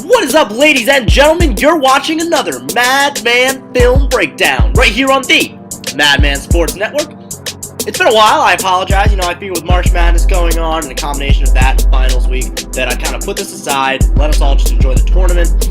What is up, ladies and gentlemen? You're watching another Madman Film Breakdown right here on the Madman Sports Network. It's been a while. I apologize. I figured with March Madness going on and a combination of that and finals week that I'd kind of put this aside, let us all just enjoy the tournament.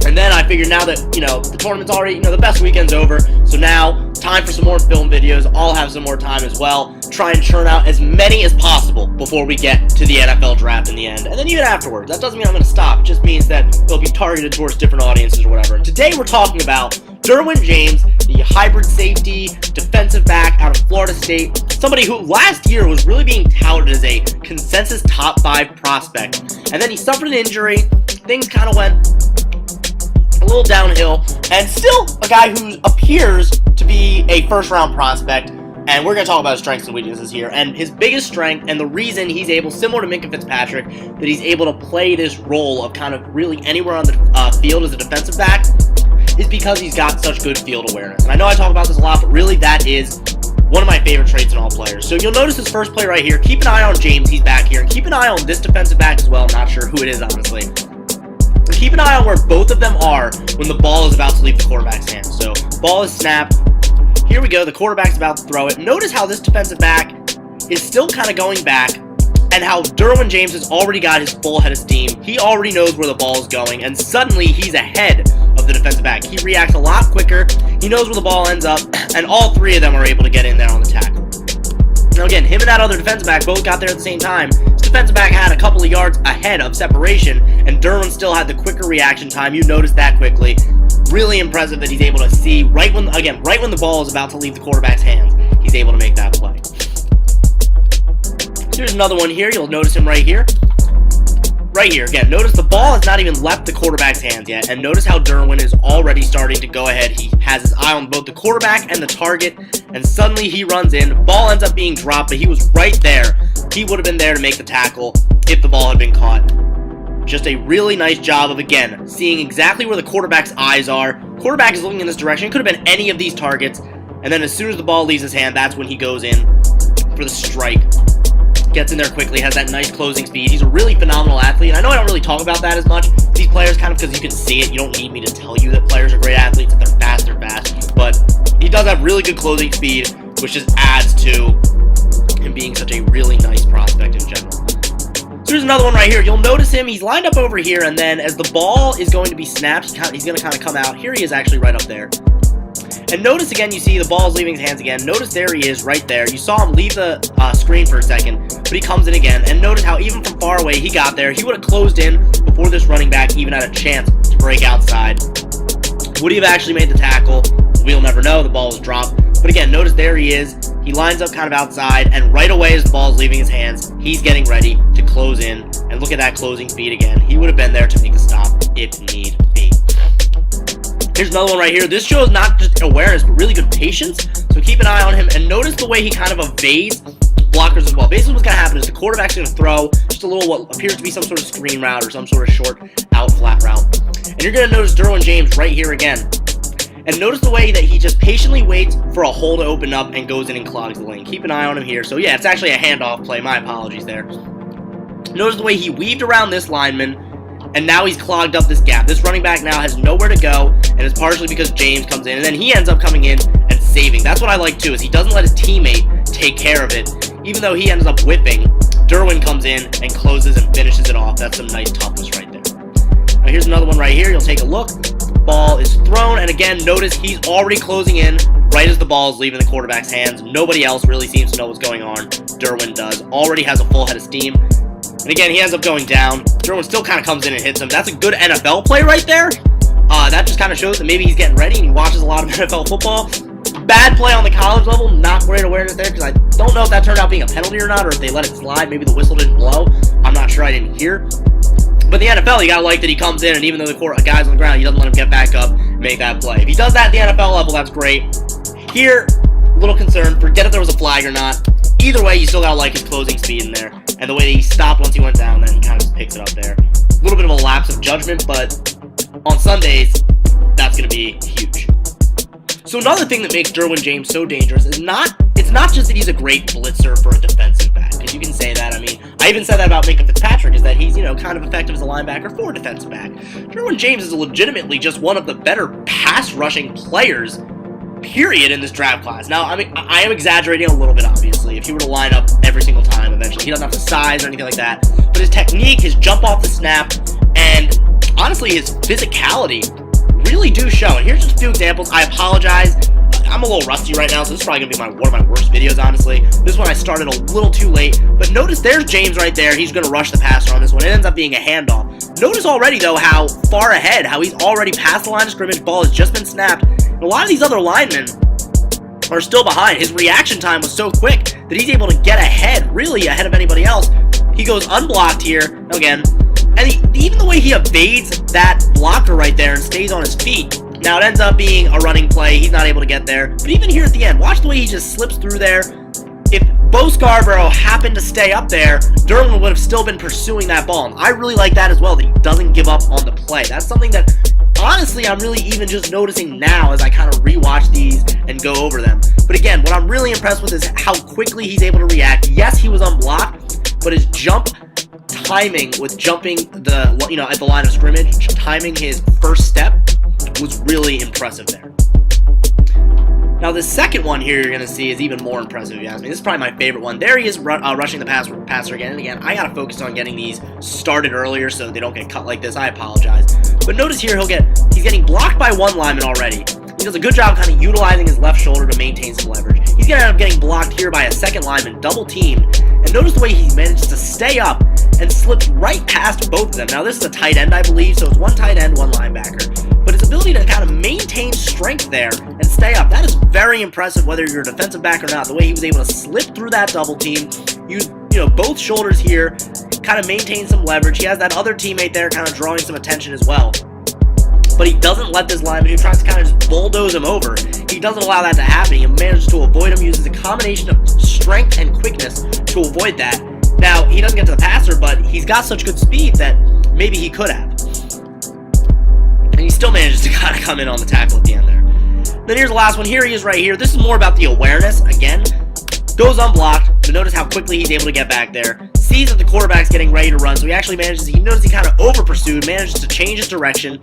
And then I figured now that, the tournament's already, the best weekend's over, so now time for some more film videos. I'll have some more time as well. Try and churn out as many as possible before we get to the NFL draft in the end. And then even afterwards. That doesn't mean I'm going to stop. It just means that they'll be targeted towards different audiences or whatever. And today we're talking about Derwin James, the hybrid safety, defensive back out of Florida State. Somebody who last year was really being touted as a consensus top 5 prospect. And then he suffered an injury. Things kind of went a little downhill, and still a guy who appears to be a first-round prospect, and we're going to talk about his strengths and weaknesses here. And his biggest strength, and the reason he's able, similar to Minkah Fitzpatrick, that he's able to play this role of kind of really anywhere on the field as a defensive back, is because he's got such good field awareness. And I know I talk about this a lot, but really that is one of my favorite traits in all players. So you'll notice his first play right here. Keep an eye on James, he's back here, and keep an eye on this defensive back as well. Not sure who it is, honestly. Keep an eye on where both of them are when the ball is about to leave the quarterback's hands. So, ball is snapped. Here we go. The quarterback's about to throw it. Notice how this defensive back is still kind of going back, and how Derwin James has already got his full head of steam. He already knows where the ball is going, and suddenly he's ahead of the defensive back. He reacts a lot quicker. He knows where the ball ends up, and all three of them are able to get in there on the tackle. Now again, him and that other defensive back both got there at the same time. This defensive back had a couple of yards ahead of separation, and Derwin still had the quicker reaction time. You noticed that quickly. Really impressive that he's able to see right when the ball is about to leave the quarterback's hands, he's able to make that play. Here's another one here. You'll notice him right here. Right here, again, notice the ball has not even left the quarterback's hands yet, and notice how Derwin is already starting to go ahead. He has his eye on both the quarterback and the target, and suddenly he runs in. The ball ends up being dropped, but he was right there. He would have been there to make the tackle if the ball had been caught. Just a really nice job of, again, seeing exactly where the quarterback's eyes are. Quarterback is looking in this direction. It could have been any of these targets, and then as soon as the ball leaves his hand, that's when he goes in for the strike. Gets in there quickly, has that nice closing speed. He's a really phenomenal athlete. I know I don't really talk about that as much. These players, kind of because you can see it. You don't need me to tell you that players are great athletes. If they're fast, they're fast. But he does have really good closing speed, which just adds to him being such a really nice prospect in general. So here's another one right here. You'll notice him. He's lined up over here, and then as the ball is going to be snapped, he's going to kind of come out. Here he is actually right up there. And notice again, you see the ball is leaving his hands again. Notice there he is right there. You saw him leave the screen for a second, but he comes in again. And notice how even from far away he got there. He would have closed in before this running back even had a chance to break outside. Would he have actually made the tackle? We'll never know. The ball was dropped. But again, notice there he is. He lines up kind of outside, and right away as the ball is leaving his hands, he's getting ready to close in. And look at that closing speed again. He would have been there to make a stop if need be. Here's another one right here. This shows not just awareness, but really good patience. So keep an eye on him, and notice the way he kind of evades blockers as well. Basically what's going to happen is the quarterback's going to throw just a little what appears to be some sort of screen route or some sort of short out flat route. And you're going to notice Derwin James right here again. And notice the way that he just patiently waits for a hole to open up and goes in and clogs the lane. Keep an eye on him here. So yeah, it's actually a handoff play. My apologies there. Notice the way he weaved around this lineman, and now he's clogged up this gap. This running back now has nowhere to go, and it's partially because James comes in, and then he ends up coming in and saving. That's what I like too, is he doesn't let his teammate take care of it. Even though he ends up whipping, Derwin comes in and closes and finishes it off. That's some nice toughness right there. Now here's another one right here. You'll take a look. Ball is thrown, and again, notice he's already closing in right as the ball is leaving the quarterback's hands. Nobody else really seems to know what's going on. Derwin does. Already has a full head of steam. And again, he ends up going down. Derwin still kind of comes in and hits him. That's a good NFL play right there. That just kind of shows that maybe he's getting ready and he watches a lot of NFL football. Bad play on the college level. Not great awareness there, because I don't know if that turned out being a penalty or not, or if they let it slide. Maybe the whistle didn't blow. I'm not sure. I didn't hear. But the NFL, you gotta like that he comes in, and even though the guy's on the ground, he doesn't let him get back up and make that play. If he does that at the NFL level, that's great. Here, a little concerned. Forget if there was a flag or not. Either way, you still gotta like his closing speed in there, and the way that he stopped once he went down, then he kind of just picks it up there. A little bit of a lapse of judgment, but on Sundays, that's gonna be huge. So another thing that makes Derwin James so dangerous is it's not just that he's a great blitzer for a defensive back. because you can say that. I mean, I even said that about Minka Fitzpatrick, is that he's, you know, kind of effective as a linebacker for a defensive back. Derwin James is legitimately just one of the better pass rushing players, period, in this draft class. Now, I mean, I am exaggerating a little bit, obviously. If he were to line up every single time, eventually, he doesn't have the size or anything like that. But his technique, his jump off the snap, and honestly, his physicality really do show. And here's just a few examples. I apologize. I'm a little rusty right now, so this is probably going to be one of my worst videos, honestly. This one I started a little too late. But notice there's James right there. He's going to rush the passer on this one. It ends up being a handoff. Notice already, though, how far ahead, how he's already past the line of scrimmage. Ball has just been snapped. And a lot of these other linemen are still behind. His reaction time was so quick that he's able to get ahead, really ahead of anybody else. He goes unblocked here, again. And even the way he evades that blocker right there and stays on his feet. Now, it ends up being a running play. He's not able to get there. But even here at the end, watch the way he just slips through there. If Bo Scarborough happened to stay up there, Derwin would have still been pursuing that ball. And I really like that as well, that he doesn't give up on the play. That's something that, honestly, I'm really even just noticing now as I kind of rewatch these and go over them. But again, what I'm really impressed with is how quickly he's able to react. Yes, he was unblocked, but his jump timing with jumping at the line of scrimmage, timing his first step, was really impressive there. Now, the second one here you're going to see is even more impressive, if you ask me. This is probably my favorite one. There he is rushing the passer again. And again, I got to focus on getting these started earlier so they don't get cut like this. I apologize. But notice here he's getting blocked by one lineman already. He does a good job kind of utilizing his left shoulder to maintain some leverage. He's going to end up getting blocked here by a second lineman, double teamed. And notice the way he manages to stay up and slips right past both of them. Now, this is a tight end, I believe, so it's one tight end, one linebacker. But his ability to kind of maintain strength there and stay up, that is very impressive, whether you're a defensive back or not. The way he was able to slip through that double team, use both shoulders here, kind of maintain some leverage. He has that other teammate there kind of drawing some attention as well. But he doesn't let this lineman who tries to kind of just bulldoze him over. He doesn't allow that to happen. He manages to avoid him, uses a combination of strength and quickness to avoid that. Now, he doesn't get to the passer, but he's got such good speed that maybe he could have. And he still manages to kind of come in on the tackle at the end there. Then here's the last one. Here he is right here. This is more about the awareness. Again, goes unblocked, but notice how quickly he's able to get back there. Sees that the quarterback's getting ready to run, so he actually notices he kind of over-pursued, manages to change his direction,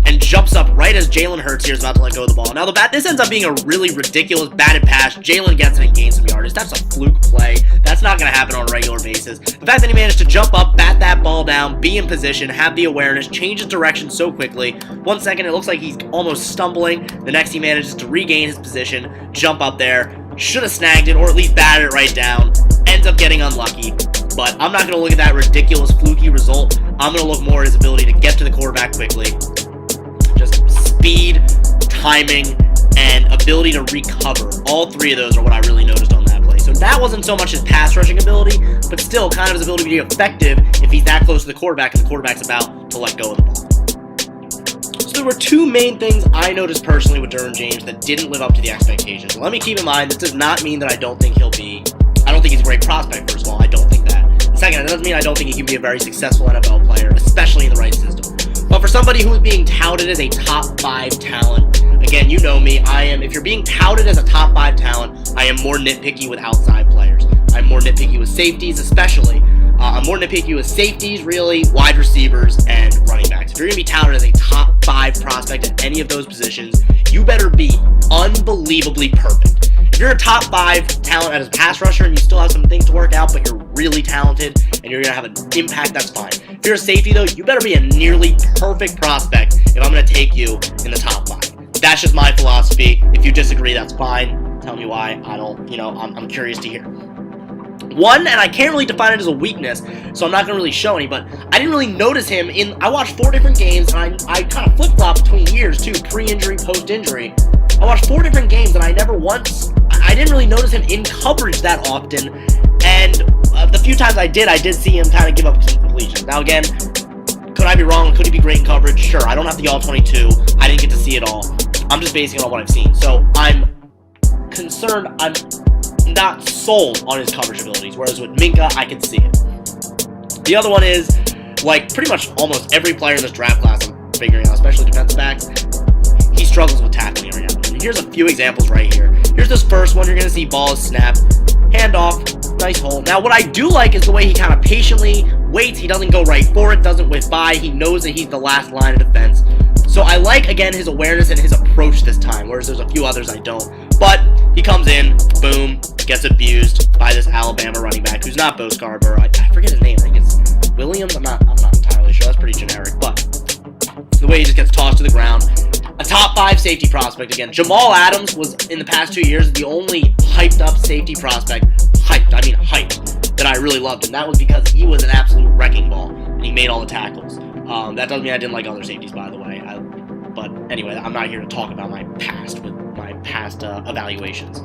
and jumps up right as Jalen Hurts here is about to let go of the ball. Now, this ends up being a really ridiculous batted pass. Jalen gets it and gains some yardage. That's a fluke play. That's not going to happen on a regular basis. The fact that he managed to jump up, bat that ball down, be in position, have the awareness, change his direction so quickly. 1 second, it looks like he's almost stumbling. The next, he manages to regain his position, jump up there, should have snagged it, or at least batted it right down. Ends up getting unlucky. But I'm not going to look at that ridiculous, fluky result. I'm going to look more at his ability to get to the quarterback quickly. Just speed, timing, and ability to recover. All three of those are what I really noticed on that play. So that wasn't so much his pass rushing ability, but still kind of his ability to be effective if he's that close to the quarterback and the quarterback's about to let go of the ball. So there were two main things I noticed personally with Derwin James that didn't live up to the expectations. Let me keep in mind, this does not mean that I don't think he's a great prospect, first of all. I don't think that. Second, it doesn't mean I don't think he can be a very successful NFL player, especially in the right system. But for somebody who is being touted as a top 5 talent, again, you know me, if you're being touted as a top 5 talent, I am more nitpicky with outside players. I'm more nitpicky with safeties, especially. I'm more nitpicky with safeties, really, wide receivers, and running backs. If you're going to be touted as a top 5 prospect at any of those positions, you better be unbelievably perfect. If you're a top 5 talent as a pass rusher and you still have some things to work out, but you're really talented and you're going to have an impact, that's fine. If you're a safety, though, you better be a nearly perfect prospect if I'm going to take you in the top 5. That's just my philosophy. If you disagree, that's fine. Tell me why. I'm curious to hear. One, and I can't really define it as a weakness, so I'm not going to really show any, but I didn't really notice him I watched 4 different games, and I kind of flip-flop between years, too, pre-injury, post-injury. I watched 4 different games, and I didn't really notice him in coverage that often, and the few times I did see him kind of give up some completions. Now, again, could I be wrong? Could he be great in coverage? Sure, I don't have the all-22. I didn't get to see it all. I'm just basing it on what I've seen. So I'm concerned. I'm not sold on his coverage abilities, whereas with Minka, I can see it. The other one is, like pretty much almost every player in this draft class I'm figuring out, especially defensive backs, he struggles with tackling every now and then. Here's a few examples right here. Here's this first one. You're going to see ball is snapped, handoff, Nice hole. Now, what I do like is the way he kind of patiently waits. He doesn't go right for it, doesn't whiff by. He knows that he's the last line of defense. So I like, again, his awareness and his approach this time, whereas there's a few others I don't. But he comes in, boom, gets abused by this Alabama running back who's not Bo Scarborough. I forget his name. I think it's Williams. I'm not entirely sure. That's pretty generic. But the way he just gets tossed to the ground. A top 5 safety prospect again. Jamal Adams was, in the past 2 years, the only hyped up safety prospect, hyped, that I really loved. And that was because he was an absolute wrecking ball. And he made all the tackles. That doesn't mean I didn't like other safeties, by the way. But anyway, I'm not here to talk about my past evaluations.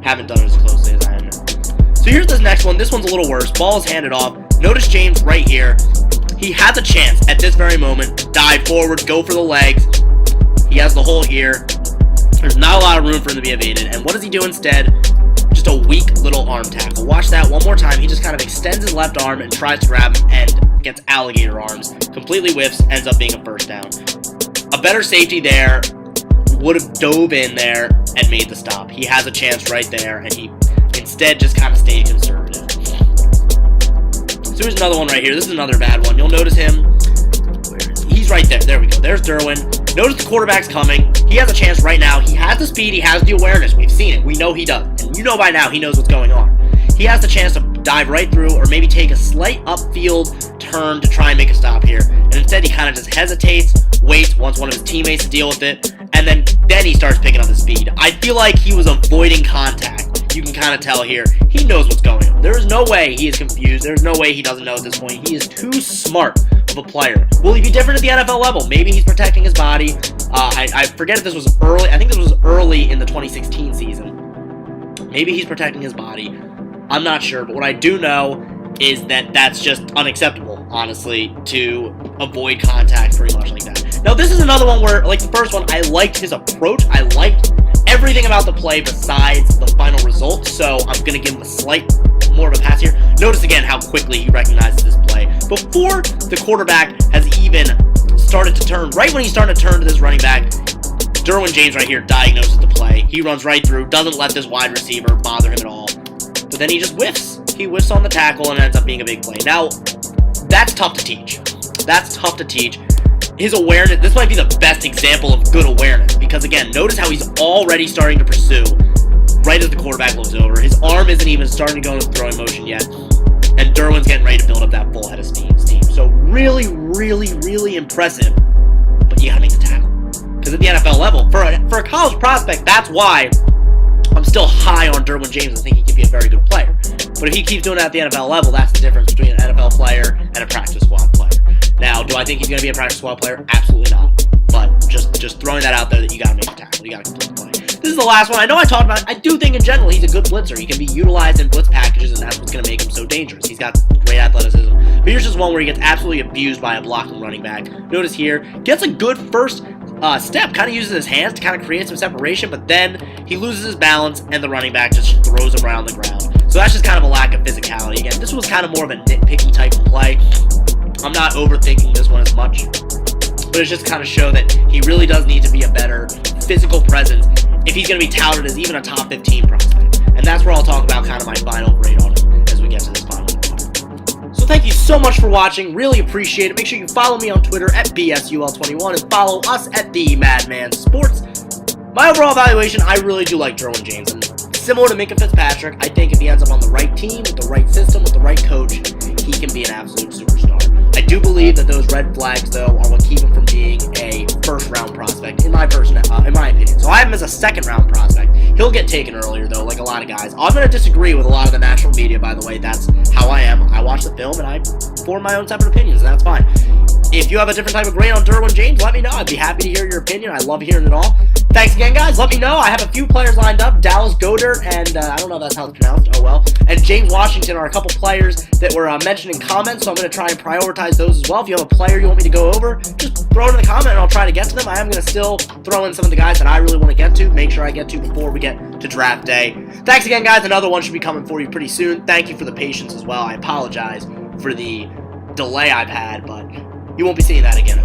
Haven't done it as closely as I am now. So here's this next one. This one's a little worse. Ball is handed off. Notice James right here. He has a chance at this very moment. Dive forward, go for the legs. He has the hole here. There's not a lot of room for him to be evaded. And what does he do instead? Just a weak little arm tackle. Watch that one more time. He just kind of extends his left arm and tries to grab him and gets alligator arms. Completely whiffs, ends up being a first down. A better safety there would have dove in there and made the stop. He has a chance right there, and he instead just kind of stayed conservative. So here's another one right here. This is another bad one. You'll notice him. He's right there. There we go. There's Derwin. Notice the quarterback's coming. He has a chance right now. He has the speed. He has the awareness. We've seen it. We know he does. And you know by now he knows what's going on. He has the chance to dive right through or maybe take a slight upfield turn to try and make a stop here. And instead he kind of just hesitates, waits, wants one of his teammates to deal with it, and then he starts picking up the speed. I feel like he was avoiding contact. You can kind of tell here. He knows what's going on. There is no way he is confused. There's no way he doesn't know at this point. He is too smart of a player. Will he be different at the NFL level? Maybe he's protecting his body. I forget if this was early. I think this was early in the 2016 season. Maybe he's protecting his body. I'm not sure, but what I do know is that that's just unacceptable, honestly, to avoid contact pretty much like that. Now, this is another one where, like the first one, I liked his approach. I liked everything about the play besides the final result, so I'm going to give him a slight more of a pass here. Notice again how quickly he recognizes this play. Before the quarterback has even started to turn, right when he's starting to turn to this running back, Derwin James right here diagnoses the play. He runs right through, doesn't let this wide receiver bother him at all. But then he just whiffs. He whiffs on the tackle and ends up being a big play. Now, that's tough to teach. That's tough to teach. His awareness, this might be the best example of good awareness. Because again, notice how he's already starting to pursue right as the quarterback looks over. His arm isn't even starting to go into throwing motion yet. And Derwin's getting ready to build up that full head of steam. So really, really, really impressive. But you gotta make the tackle. Because at the NFL level, for a college prospect, that's why I'm still high on Derwin James. I think he can be a very good player. But if he keeps doing it at the NFL level, that's the difference between an NFL player and a practice squad player. Now, do I think he's going to be a practice squad player? Absolutely not. But just throwing that out there that you got to make the tackle. You got to complete the play. This is the last one. I know I talked about it. I do think in general he's a good blitzer. He can be utilized in blitz packages, and that's what's going to make him so dangerous. He's got great athleticism. But here's just one where he gets absolutely abused by a blocking running back. Notice here, gets a good first step, kind of uses his hands to kind of create some separation, but then he loses his balance and the running back just throws him around the ground. So that's just kind of a lack of physicality. Again, this was kind of more of a nitpicky type of play. I'm not overthinking this one as much, but it's just kind of show that he really does need to be a better physical presence if he's going to be touted as even a top 15 prospect. And that's where I'll talk about kind of my final grade on him as we get to this final one. So thank you so much for watching. Really appreciate it. Make sure you follow me on Twitter at BSUL21 and follow us at The Madman Sports. My overall evaluation, I really do like Derwin James. And similar to Minka Fitzpatrick, I think if he ends up on the right team, with the right system, with the right coach, he can be an absolute superstar. I do believe that those red flags, though, are what keep him from being a first-round prospect, in my opinion. So I have him as a second-round prospect. He'll get taken earlier, though, like a lot of guys. I'm going to disagree with a lot of the national media, by the way. That's how I am. I watch the film, and I form my own separate opinions, and that's fine. If you have a different type of grade on Derwin James, let me know. I'd be happy to hear your opinion. I love hearing it all. Thanks again, guys. Let me know. I have a few players lined up. Dallas Goedert and, I don't know if that's how it's pronounced. Oh, well. And James Washington are a couple players that were mentioned in comments, so I'm going to try and prioritize those as well. If you have a player you want me to go over, just throw it in the comment and I'll try to get to them. I am going to still throw in some of the guys that I really want to get to, make sure I get to before we get to draft day. Thanks again, guys. Another one should be coming for you pretty soon. Thank you for the patience as well. I apologize for the delay I've had, but you won't be seeing that again.